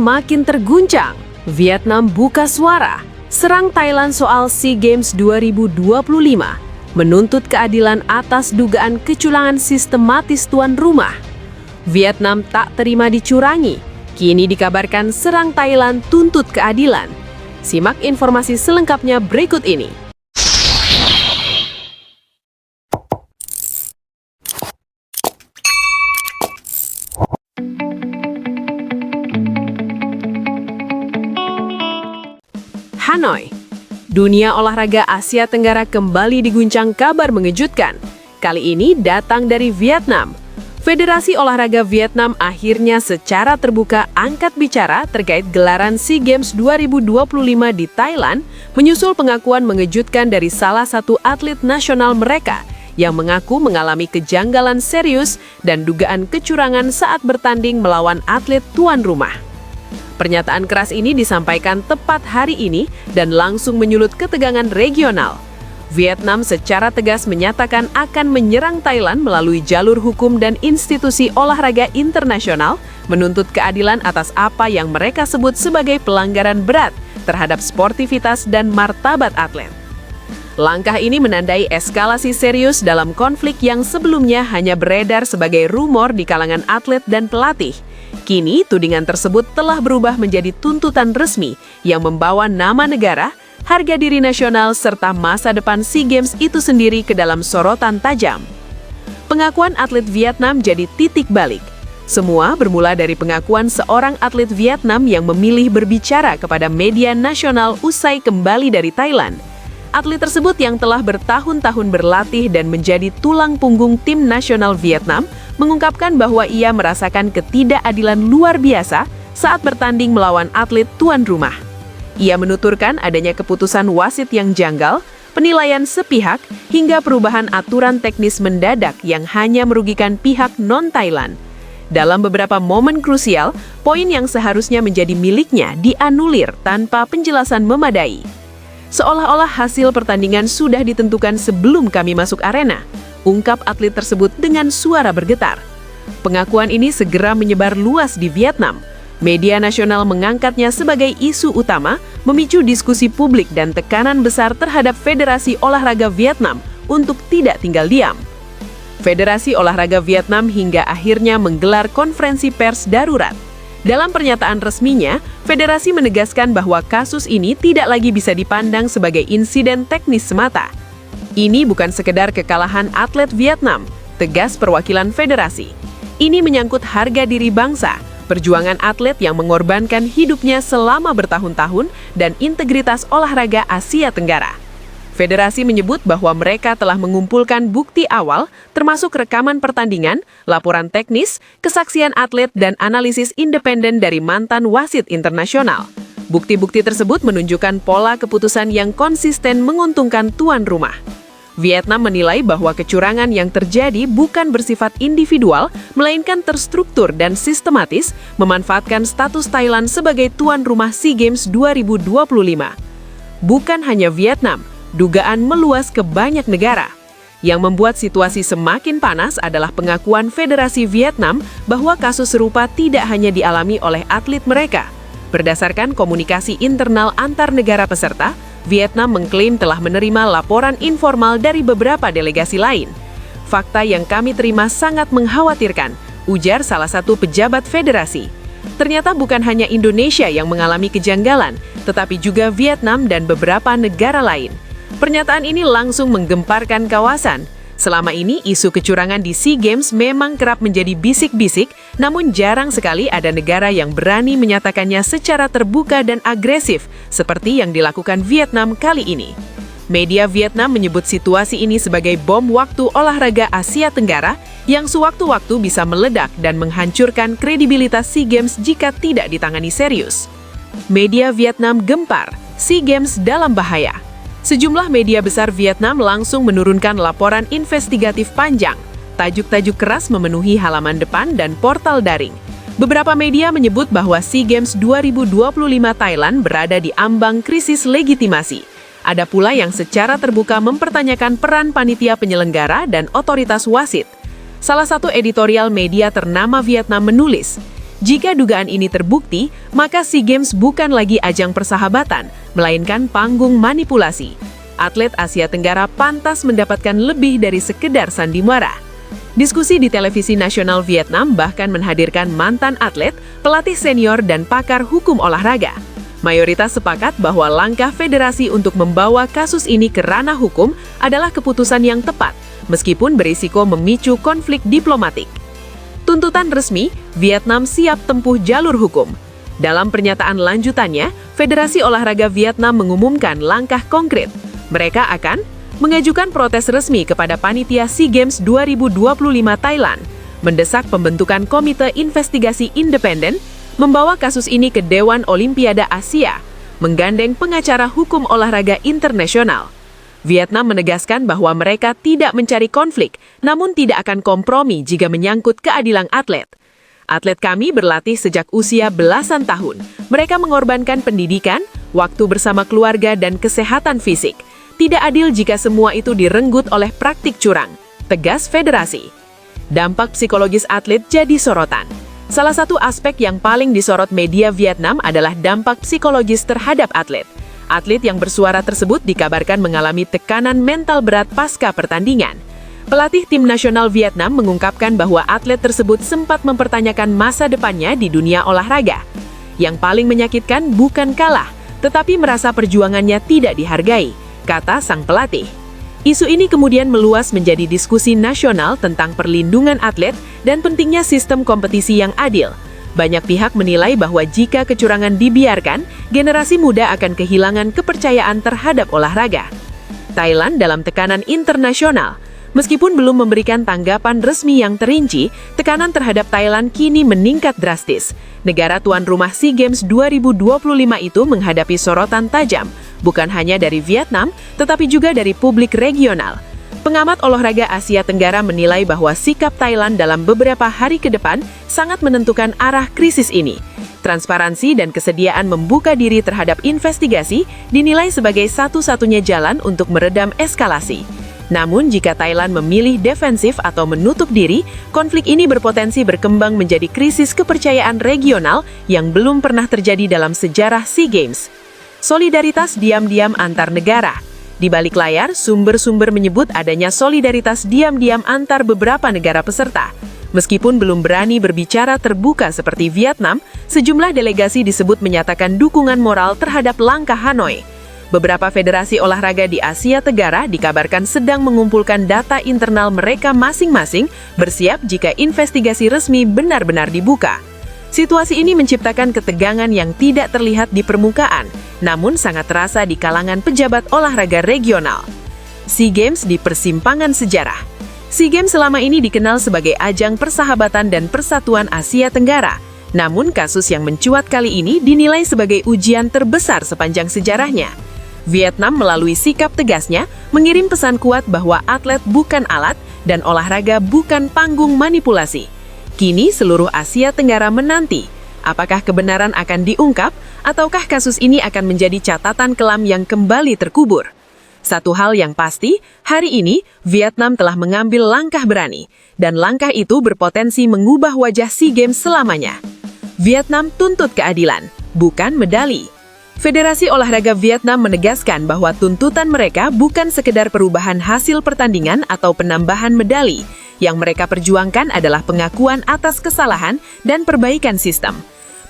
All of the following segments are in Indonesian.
makin terguncang. Vietnam buka suara, serang Thailand soal SEA Games 2025, menuntut keadilan atas dugaan kecurangan sistematis tuan rumah. Vietnam tak terima dicurangi, kini dikabarkan serang Thailand tuntut keadilan. Simak informasi selengkapnya berikut ini. Hanoi. Dunia olahraga Asia Tenggara kembali diguncang kabar mengejutkan. Kali ini datang dari Vietnam. Federasi Olahraga Vietnam akhirnya secara terbuka angkat bicara terkait gelaran SEA Games 2025 di Thailand, menyusul pengakuan mengejutkan dari salah satu atlet nasional mereka yang mengaku mengalami kejanggalan serius dan dugaan kecurangan saat bertanding melawan atlet tuan rumah. Pernyataan keras ini disampaikan tepat hari ini dan langsung menyulut ketegangan regional. Vietnam secara tegas menyatakan akan menyerang Thailand melalui jalur hukum dan institusi olahraga internasional, menuntut keadilan atas apa yang mereka sebut sebagai pelanggaran berat terhadap sportivitas dan martabat atlet. Langkah ini menandai eskalasi serius dalam konflik yang sebelumnya hanya beredar sebagai rumor di kalangan atlet dan pelatih. Kini, tudingan tersebut telah berubah menjadi tuntutan resmi yang membawa nama negara, harga diri nasional, serta masa depan SEA Games itu sendiri ke dalam sorotan tajam. Pengakuan atlet Vietnam jadi titik balik. Semua bermula dari pengakuan seorang atlet Vietnam yang memilih berbicara kepada media nasional usai kembali dari Thailand. Atlet tersebut yang telah bertahun-tahun berlatih dan menjadi tulang punggung tim nasional Vietnam mengungkapkan bahwa ia merasakan ketidakadilan luar biasa saat bertanding melawan atlet tuan rumah. Ia menuturkan adanya keputusan wasit yang janggal, penilaian sepihak, hingga perubahan aturan teknis mendadak yang hanya merugikan pihak non-Thailand. Dalam beberapa momen krusial, poin yang seharusnya menjadi miliknya dianulir tanpa penjelasan memadai. Seolah-olah hasil pertandingan sudah ditentukan sebelum kami masuk arena, ungkap atlet tersebut dengan suara bergetar. Pengakuan ini segera menyebar luas di Vietnam. Media nasional mengangkatnya sebagai isu utama, memicu diskusi publik dan tekanan besar terhadap Federasi Olahraga Vietnam untuk tidak tinggal diam. Federasi Olahraga Vietnam hingga akhirnya menggelar konferensi pers darurat. Dalam pernyataan resminya, federasi menegaskan bahwa kasus ini tidak lagi bisa dipandang sebagai insiden teknis semata. Ini bukan sekedar kekalahan atlet Vietnam, tegas perwakilan federasi. Ini menyangkut harga diri bangsa, perjuangan atlet yang mengorbankan hidupnya selama bertahun-tahun, dan integritas olahraga Asia Tenggara. Federasi menyebut bahwa mereka telah mengumpulkan bukti awal, termasuk rekaman pertandingan, laporan teknis, kesaksian atlet, dan analisis independen dari mantan wasit internasional. Bukti-bukti tersebut menunjukkan pola keputusan yang konsisten menguntungkan tuan rumah. Vietnam menilai bahwa kecurangan yang terjadi bukan bersifat individual, melainkan terstruktur dan sistematis, memanfaatkan status Thailand sebagai tuan rumah SEA Games 2025. Bukan hanya Vietnam, dugaan meluas ke banyak negara. Yang membuat situasi semakin panas adalah pengakuan Federasi Vietnam bahwa kasus serupa tidak hanya dialami oleh atlet mereka. Berdasarkan komunikasi internal antar negara peserta, Vietnam mengklaim telah menerima laporan informal dari beberapa delegasi lain. Fakta yang kami terima sangat mengkhawatirkan, ujar salah satu pejabat federasi. Ternyata bukan hanya Indonesia yang mengalami kejanggalan, tetapi juga Vietnam dan beberapa negara lain. Pernyataan ini langsung menggemparkan kawasan. Selama ini, isu kecurangan di SEA Games memang kerap menjadi bisik-bisik, namun jarang sekali ada negara yang berani menyatakannya secara terbuka dan agresif, seperti yang dilakukan Vietnam kali ini. Media Vietnam menyebut situasi ini sebagai bom waktu olahraga Asia Tenggara yang sewaktu-waktu bisa meledak dan menghancurkan kredibilitas SEA Games jika tidak ditangani serius. Media Vietnam gempar, SEA Games dalam bahaya. Sejumlah media besar Vietnam langsung menurunkan laporan investigatif panjang. Tajuk-tajuk keras memenuhi halaman depan dan portal daring. Beberapa media menyebut bahwa SEA Games 2025 Thailand berada di ambang krisis legitimasi. Ada pula yang secara terbuka mempertanyakan peran panitia penyelenggara dan otoritas wasit. Salah satu editorial media ternama Vietnam menulis, Jika dugaan ini terbukti, maka SEA Games bukan lagi ajang persahabatan, melainkan panggung manipulasi. Atlet Asia Tenggara pantas mendapatkan lebih dari sekedar sandiwara. Diskusi di televisi nasional Vietnam bahkan menghadirkan mantan atlet, pelatih senior, dan pakar hukum olahraga. Mayoritas sepakat bahwa langkah federasi untuk membawa kasus ini ke ranah hukum adalah keputusan yang tepat, meskipun berisiko memicu konflik diplomatik. Tuntutan resmi, Vietnam siap tempuh jalur hukum. Dalam pernyataan lanjutannya, Federasi Olahraga Vietnam mengumumkan langkah konkret. Mereka akan mengajukan protes resmi kepada panitia SEA Games 2025 Thailand, mendesak pembentukan komite investigasi independen, membawa kasus ini ke Dewan Olimpiade Asia, menggandeng pengacara hukum olahraga internasional. Vietnam menegaskan bahwa mereka tidak mencari konflik, namun tidak akan kompromi jika menyangkut keadilan atlet. Atlet kami berlatih sejak usia belasan tahun. Mereka mengorbankan pendidikan, waktu bersama keluarga, dan kesehatan fisik. Tidak adil jika semua itu direnggut oleh praktik curang, tegas federasi. Dampak psikologis atlet jadi sorotan. Salah satu aspek yang paling disorot media Vietnam adalah dampak psikologis terhadap atlet. Atlet yang bersuara tersebut dikabarkan mengalami tekanan mental berat pasca pertandingan. Pelatih tim nasional Vietnam mengungkapkan bahwa atlet tersebut sempat mempertanyakan masa depannya di dunia olahraga. Yang paling menyakitkan bukan kalah, tetapi merasa perjuangannya tidak dihargai, kata sang pelatih. Isu ini kemudian meluas menjadi diskusi nasional tentang perlindungan atlet dan pentingnya sistem kompetisi yang adil. Banyak pihak menilai bahwa jika kecurangan dibiarkan, generasi muda akan kehilangan kepercayaan terhadap olahraga. Thailand dalam tekanan internasional. Meskipun belum memberikan tanggapan resmi yang terinci, tekanan terhadap Thailand kini meningkat drastis. Negara tuan rumah SEA Games 2025 itu menghadapi sorotan tajam, bukan hanya dari Vietnam, tetapi juga dari publik regional. Pengamat olahraga Asia Tenggara menilai bahwa sikap Thailand dalam beberapa hari ke depan sangat menentukan arah krisis ini. Transparansi dan kesediaan membuka diri terhadap investigasi dinilai sebagai satu-satunya jalan untuk meredam eskalasi. Namun jika Thailand memilih defensif atau menutup diri, konflik ini berpotensi berkembang menjadi krisis kepercayaan regional yang belum pernah terjadi dalam sejarah SEA Games. Solidaritas diam-diam antar negara. Di balik layar, sumber-sumber menyebut adanya solidaritas diam-diam antar beberapa negara peserta. Meskipun belum berani berbicara terbuka seperti Vietnam, sejumlah delegasi disebut menyatakan dukungan moral terhadap langkah Hanoi. Beberapa federasi olahraga di Asia Tenggara dikabarkan sedang mengumpulkan data internal mereka masing-masing, bersiap jika investigasi resmi benar-benar dibuka. Situasi ini menciptakan ketegangan yang tidak terlihat di permukaan, namun sangat terasa di kalangan pejabat olahraga regional. SEA Games di persimpangan sejarah. SEA Games selama ini dikenal sebagai ajang persahabatan dan persatuan Asia Tenggara. Namun kasus yang mencuat kali ini dinilai sebagai ujian terbesar sepanjang sejarahnya. Vietnam melalui sikap tegasnya mengirim pesan kuat bahwa atlet bukan alat dan olahraga bukan panggung manipulasi. Kini seluruh Asia Tenggara menanti, apakah kebenaran akan diungkap ataukah kasus ini akan menjadi catatan kelam yang kembali terkubur. Satu hal yang pasti, hari ini Vietnam telah mengambil langkah berani, dan langkah itu berpotensi mengubah wajah SEA Games selamanya. Vietnam tuntut keadilan, bukan medali. Federasi Olahraga Vietnam menegaskan bahwa tuntutan mereka bukan sekedar perubahan hasil pertandingan atau penambahan medali. Yang mereka perjuangkan adalah pengakuan atas kesalahan dan perbaikan sistem.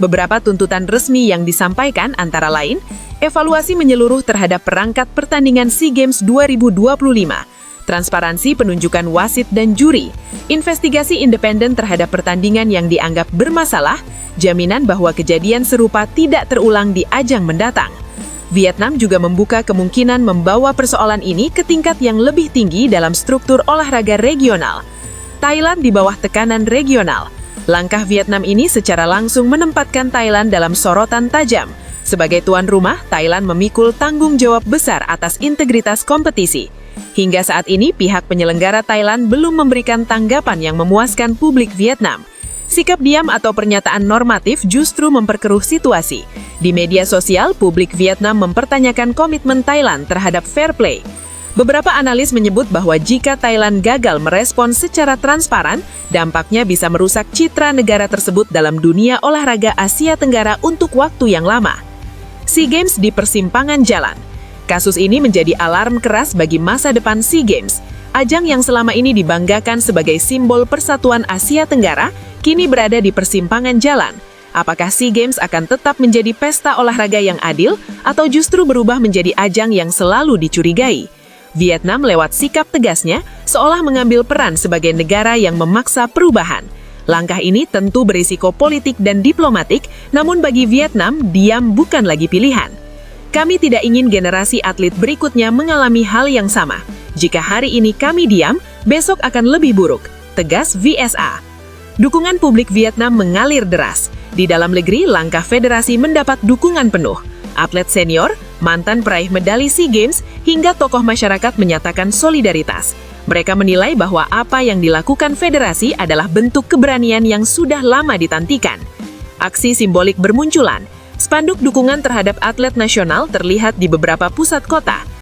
Beberapa tuntutan resmi yang disampaikan antara lain, evaluasi menyeluruh terhadap perangkat pertandingan SEA Games 2025, transparansi penunjukan wasit dan juri, investigasi independen terhadap pertandingan yang dianggap bermasalah, jaminan bahwa kejadian serupa tidak terulang di ajang mendatang. Vietnam juga membuka kemungkinan membawa persoalan ini ke tingkat yang lebih tinggi dalam struktur olahraga regional. Thailand di bawah tekanan regional. Langkah Vietnam ini secara langsung menempatkan Thailand dalam sorotan tajam. Sebagai tuan rumah, Thailand memikul tanggung jawab besar atas integritas kompetisi. Hingga saat ini, pihak penyelenggara Thailand belum memberikan tanggapan yang memuaskan publik Vietnam. Sikap diam atau pernyataan normatif justru memperkeruh situasi. Di media sosial, publik Vietnam mempertanyakan komitmen Thailand terhadap fair play. Beberapa analis menyebut bahwa jika Thailand gagal merespons secara transparan, dampaknya bisa merusak citra negara tersebut dalam dunia olahraga Asia Tenggara untuk waktu yang lama. SEA Games di persimpangan jalan. Kasus ini menjadi alarm keras bagi masa depan SEA Games. Ajang yang selama ini dibanggakan sebagai simbol persatuan Asia Tenggara, kini berada di persimpangan jalan. Apakah SEA Games akan tetap menjadi pesta olahraga yang adil, atau justru berubah menjadi ajang yang selalu dicurigai? Vietnam lewat sikap tegasnya seolah mengambil peran sebagai negara yang memaksa perubahan. Langkah ini tentu berisiko politik dan diplomatik, namun bagi Vietnam, diam bukan lagi pilihan. Kami tidak ingin generasi atlet berikutnya mengalami hal yang sama. Jika hari ini kami diam, besok akan lebih buruk, tegas VSA. Dukungan publik Vietnam mengalir deras. Di dalam negeri, langkah federasi mendapat dukungan penuh. Atlet senior, mantan peraih medali SEA Games, hingga tokoh masyarakat menyatakan solidaritas. Mereka menilai bahwa apa yang dilakukan federasi adalah bentuk keberanian yang sudah lama ditantikan. Aksi simbolik bermunculan. Spanduk dukungan terhadap atlet nasional terlihat di beberapa pusat kota.